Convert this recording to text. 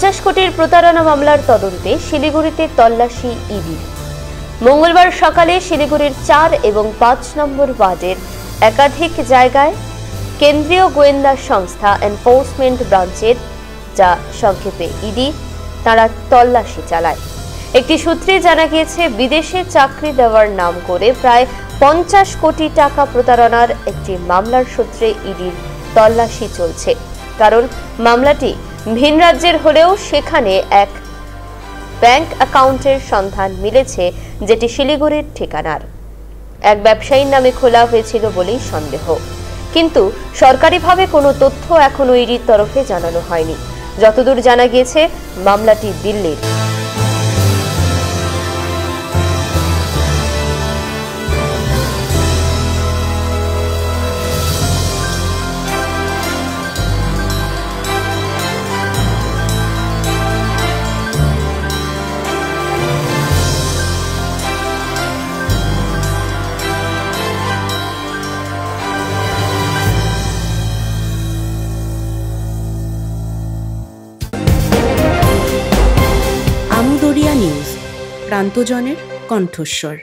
50 কোটির প্রতারণা মামলার তদন্তে শিলিগুড়িতে তল্লাশি ইডির। মঙ্গলবার সকালে শিলিগুড়ির 4 এবং 5 নম্বর ওয়ার্ডের একাধিক জায়গায় কেন্দ্রীয় গোয়েন্দা সংস্থা এনফোর্সমেন্ট ব্রাঞ্চের, যা সংক্ষেপে ইডি, তারা তল্লাশি চালায়। একটি সূত্রে জানা গিয়েছে, বিদেশে চাকরি দেওয়ার নাম করে প্রায় 50 কোটি টাকা প্রতারণার একটি মামলার সূত্রে ইডির তল্লাশি চলছে। কারণ মামলাটি ভিন রাজ্যের হলেও সেখানে এক ব্যাংক অ্যাকাউন্টের সন্ধান মিলেছে, যেটি শিলিগুড়ির ঠিকানার এক ব্যবসায়ীর নামে খোলা হয়েছিল বলেই সন্দেহ। কিন্তু সরকারিভাবে কোনো তথ্য এখনো ইডির তরফে জানানো হয়নি। যতদূর জানা গিয়েছে, মামলাটি দিল্লির। আমদরিয়া নিউজ, প্রান্তজনের কণ্ঠস্বর।